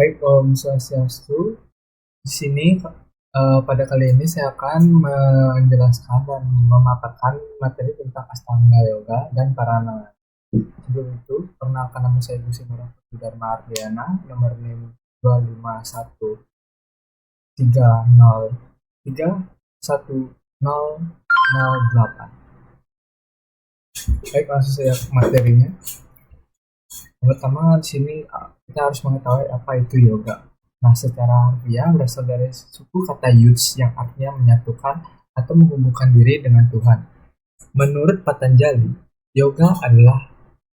Baik, Om Swastiastu. Di sini pada kali ini saya akan menjelaskan dan memaparkan materi tentang Astanga Yoga dan Parana. Sebelum itu, perkenalkan nama saya Gusi Nurul Dharma Ardiana, nomor NIM 251303008. Baik, langsung saja ke materinya. Yang pertama di sini kita harus mengetahui apa itu yoga. Nah, secara harfiah berasal dari suku kata yuds yang artinya menyatukan atau menghubungkan diri dengan Tuhan. Menurut Patanjali, yoga adalah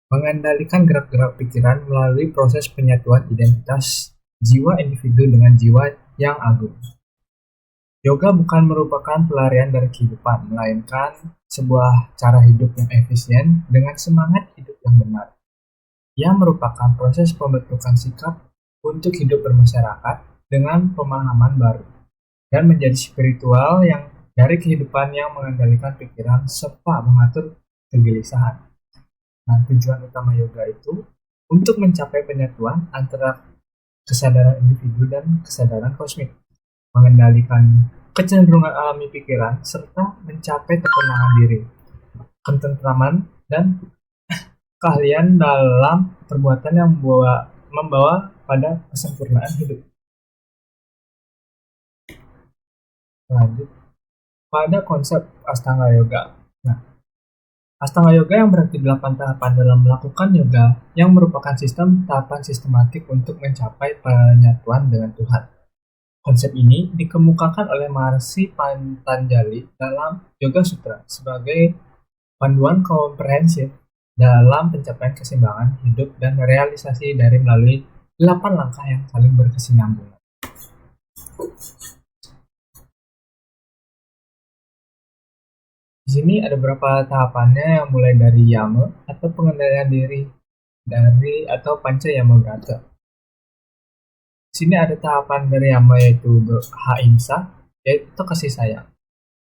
mengendalikan gerak-gerak pikiran melalui proses penyatuan identitas jiwa individu dengan jiwa yang agung. Yoga bukan merupakan pelarian dari kehidupan, melainkan sebuah cara hidup yang efisien dengan semangat hidup yang benar. Ia merupakan proses pembentukan sikap untuk hidup bermasyarakat dengan pemahaman baru dan menjadi spiritual yang dari kehidupan yang mengendalikan pikiran serta mengatur kegelisahan. Nah, tujuan utama yoga itu untuk mencapai penyatuan antara kesadaran individu dan kesadaran kosmik, mengendalikan kecenderungan alami pikiran serta mencapai ketenangan diri, ketentraman, dan keahlian dalam perbuatan yang membawa pada kesempurnaan hidup. Lanjut pada konsep Astanga Yoga. Nah, Astanga Yoga yang berarti 8 tahapan dalam melakukan yoga yang merupakan sistem tahapan sistematik untuk mencapai penyatuan dengan Tuhan. Konsep ini dikemukakan oleh Maharishi Patanjali dalam Yoga Sutra sebagai panduan komprehensif dalam pencapaian keseimbangan hidup dan realisasi dari melalui 8 langkah yang saling berkesinambungan. Di sini ada beberapa tahapannya yang mulai dari yama atau pengendalian diri dari atau panca yama brata. Di sini ada tahapan dari yama yaitu ahimsa, yaitu kasih sayang.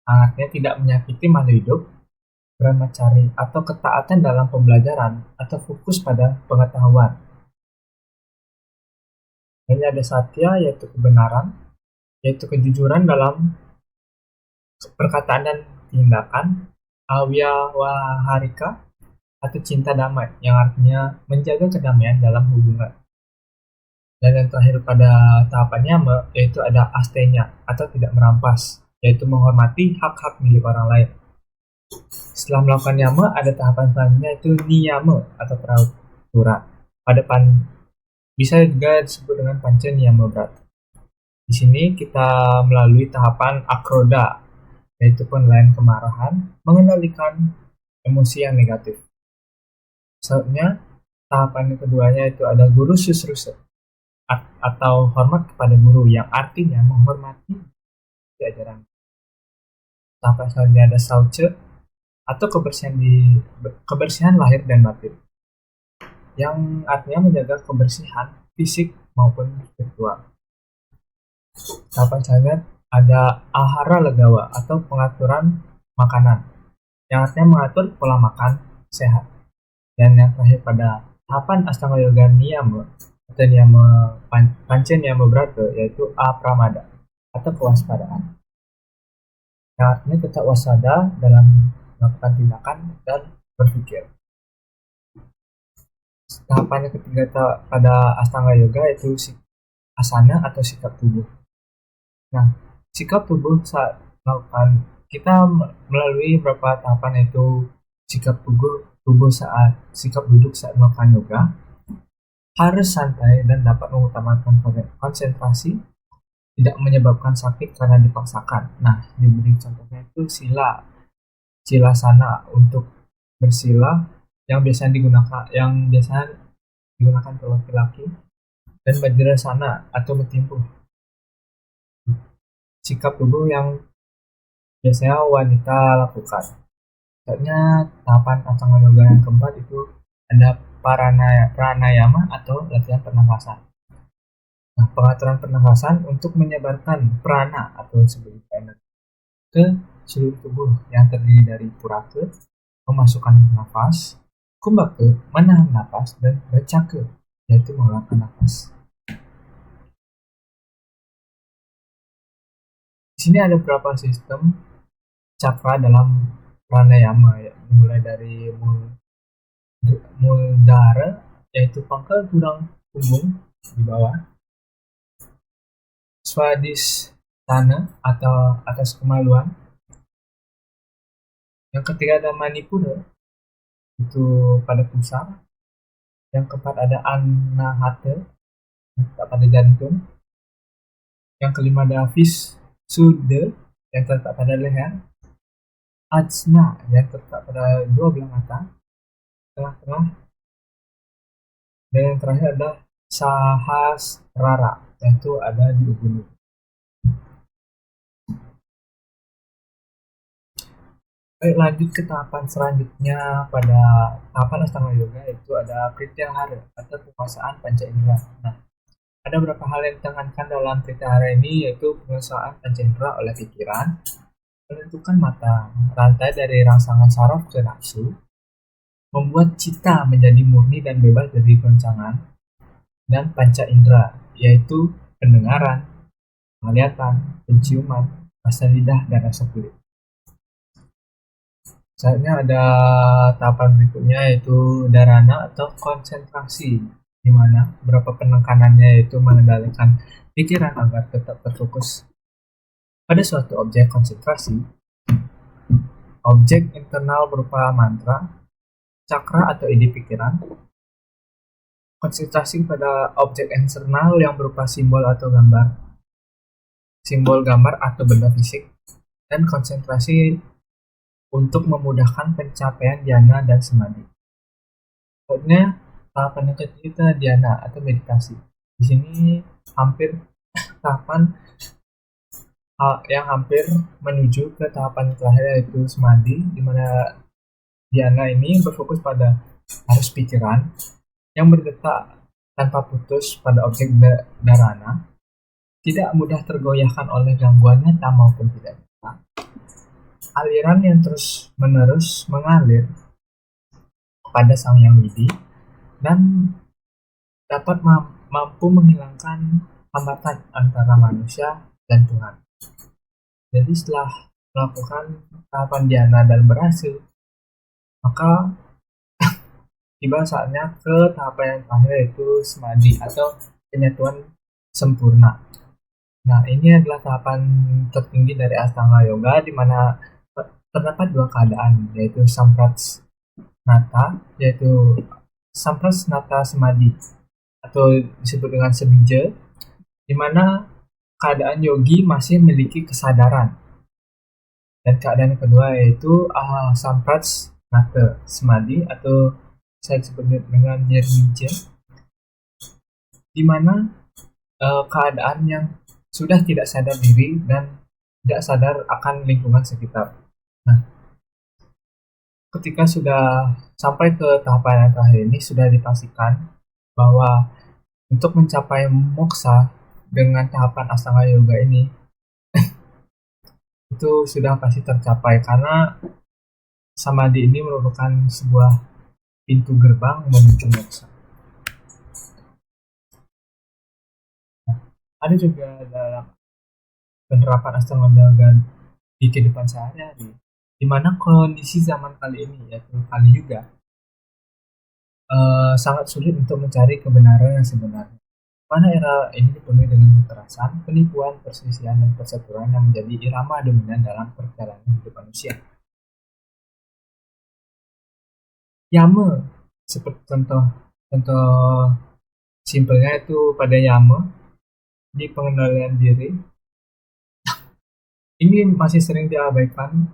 Artinya tidak menyakiti makhluk hidup, brahmacari atau ketaatan dalam pembelajaran atau fokus pada pengetahuan. Ini ada satya yaitu kebenaran, yaitu kejujuran dalam perkataan dan tindakan. Awyawaharika atau cinta damai yang artinya menjaga kedamaian dalam hubungan. Dan yang terakhir pada tahapannya yaitu ada astenya atau tidak merampas, yaitu menghormati hak-hak milik orang lain. Setelah melakukan yama, ada tahapan selanjutnya itu niyama atau peraturan. Bisa juga disebut dengan panca niyama brata. Di sini kita melalui tahapan akroda, yaitu penilaian kemarahan, mengendalikan emosi yang negatif. Selanjutnya, tahapan yang keduanya itu ada guru susrusa atau hormat kepada guru yang artinya menghormati ajaran. Tahapan selanjutnya ada sauce atau kebersihan lahir dan batin, yang artinya menjaga kebersihan fisik maupun spiritual. Tahapan selanjutnya ada ahara legawa atau pengaturan makanan, yang artinya mengatur pola makan sehat. Dan yang terakhir pada tahapan Astanga Yoga Niyama atau Niyama Panca Niyama Brata yaitu apramada atau kewaspadaan, yang artinya tetap waspada dalam melakukan tindakan dan berpikir. Tahapan yang ketiga pada Astanga Yoga yaitu asana atau sikap tubuh. Nah, sikap tubuh saat melakukan kita melalui beberapa tahapan yaitu sikap tubuh saat sikap duduk saat melakukan yoga harus santai dan dapat mengutamakan konsentrasi, tidak menyebabkan sakit karena dipaksakan. Nah, diberi contohnya itu sila sana untuk bersila yang biasanya digunakan untuk laki-laki, dan vajrasana atau mentimpuh, sikap tubuh yang biasanya wanita lakukan. Selanjutnya tahapan Astanga Yoga yang keempat itu ada pranayama atau latihan pernafasan. Nah, pengaturan pernafasan untuk menyebarkan prana atau sebagai energi ke seluruh tubuh yang terdiri dari puraka, memasukkan nafas, kumbhaka, menahan nafas, dan recaka, yaitu mengeluarkan nafas. sini ada beberapa sistem cakra dalam pranayama ya, mulai dari muldara yaitu pangkal tulang punggung di bawah, swadhisthana atau atas kemaluan, yang ketiga ada manipura itu pada pusar, yang keempat ada anahata pada jantung, yang kelima ada visuddha yang terletak pada leher, ajna yang terletak pada dua belah mata tengah-tengah, dan yang terakhir ada sahasrara yaitu ada di ubun. Baik, lanjut ke tahapan selanjutnya pada tahapan Astanga Yoga, yaitu ada Pratyahara atau penguasaan panca indera. Nah, ada beberapa hal yang ditekankan dalam Pratyahara ini, yaitu penguasaan panca indera oleh pikiran, menentukan mata rantai dari rangsangan saraf ke nafsu, membuat cita menjadi murni dan bebas dari goncangan, dan panca indera, yaitu pendengaran, penglihatan, penciuman, rasa lidah, dan rasa kulit. Selanjutnya ada tahapan berikutnya yaitu dharana atau konsentrasi, di mana beberapa penekanannya yaitu mengendalikan pikiran agar tetap terfokus pada suatu objek konsentrasi, objek internal berupa mantra, cakra atau ide pikiran, konsentrasi pada objek eksternal yang berupa simbol gambar atau benda fisik, dan konsentrasi untuk memudahkan pencapaian dhyana dan samadhi. Selanjutnya, tahapan yang ketiga dhyana atau meditasi. Di sini hampir tahapan yang hampir menuju ke tahapan terakhir yaitu samadhi, di mana dhyana ini berfokus pada arus pikiran yang berdetak tanpa putus pada objek dharana, tidak mudah tergoyahkan oleh gangguan nyata maupun tidak nyata. Aliran yang terus-menerus mengalir kepada Sang Yang Widi dan dapat mampu menghilangkan hambatan antara manusia dan Tuhan. Jadi setelah melakukan tahapan dhyana dan berhasil, maka tiba saatnya ke tahapan yang terakhir yaitu samadhi atau penyatuan sempurna. Nah, ini adalah tahapan tertinggi dari Astanga Yoga, di mana terdapat dua keadaan, yaitu Samprasnata Samadhi atau disebut dengan sebija, di mana keadaan yogi masih memiliki kesadaran. Dan keadaan yang kedua yaitu Samprasnata Samadhi atau saya sebut dengan nirmija, di mana keadaan yang sudah tidak sadar diri dan tidak sadar akan lingkungan sekitar. Nah, ketika sudah sampai ke tahapan yang terakhir ini, sudah dipastikan bahwa untuk mencapai moksa dengan tahapan Astanga Yoga ini itu sudah pasti tercapai, karena samadhi ini merupakan sebuah pintu gerbang menuju moksa. Nah, ada juga dalam penerapan Astanga Yoga di kehidupan sehari-hari, di mana kondisi zaman kali ini yaitu Kali Yuga sangat sulit untuk mencari kebenaran yang sebenarnya. Mana era ini dipenuhi dengan kekerasan, penipuan, perselisihan, dan perseteruan yang menjadi irama dominan dalam perjalanan hidup manusia. Yama, seperti contoh simpelnya itu pada Yama di pengendalian diri, ini masih sering diabaikan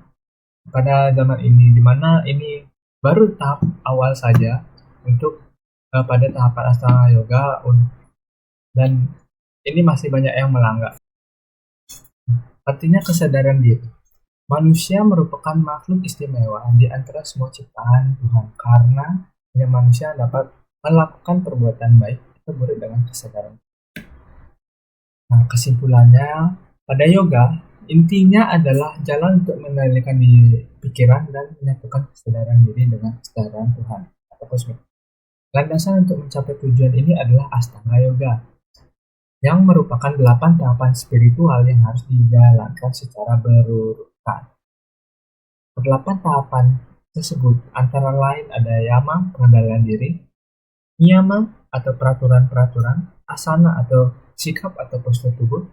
pada zaman ini, di mana ini baru tahap awal saja untuk pada tahapan Astanga Yoga, dan ini masih banyak yang melanggar. Artinya kesadaran diri. Manusia merupakan makhluk istimewa di antara semua ciptaan Tuhan, karena hanya manusia dapat melakukan perbuatan baik atau buruk dengan kesadaran. Nah, kesimpulannya pada yoga, intinya adalah jalan untuk mengendalikan pikiran dan menyatukan kesadaran diri dengan kesadaran Tuhan atau kosmik. Landasan untuk mencapai tujuan ini adalah Astanga Yoga. yang merupakan 8 tahapan spiritual yang harus dijalankan secara berurutan. Kedelapan tahapan tersebut antara lain ada yama, pengendalian diri, niyama atau peraturan-peraturan, asana atau sikap atau postur tubuh,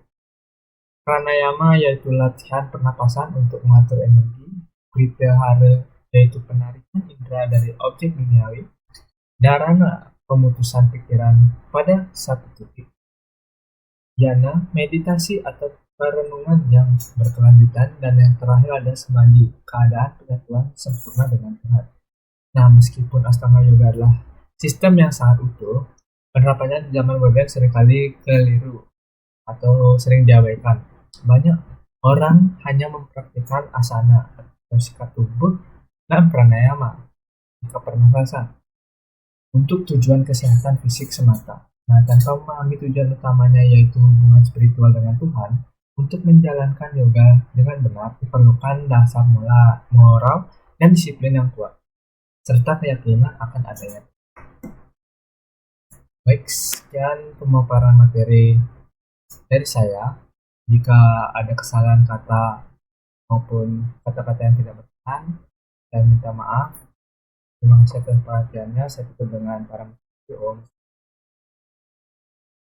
pranayama yaitu latihan pernapasan untuk mengatur energi, pratyahara yaitu penarikan indera dari objek duniawi, dharana pemutusan pikiran pada satu titik, dhyana meditasi atau perenungan yang berkelanjutan, dan yang terakhir ada samadhi, keadaan penyatuan sempurna dengan Tuhan. Nah, meskipun Astanga Yoga adalah sistem yang sangat utuh, penerapannya di zaman modern seringkali keliru atau sering diabaikan. Banyak orang hanya mempraktikkan asana atau sikap tubuh dan pranayama, sikap pernafasan, untuk tujuan kesehatan fisik semata. Nah, tanpa memahami tujuan utamanya yaitu hubungan spiritual dengan Tuhan, untuk menjalankan yoga dengan benar diperlukan dasar moral dan disiplin yang kuat, serta keyakinan akan adanya. Baik, sekian pemaparan materi dari saya. Jika ada kesalahan kata maupun kata-kata yang tidak berkenan, saya minta maaf. Terima kasih atas perhatiannya. Saya tutup dengan para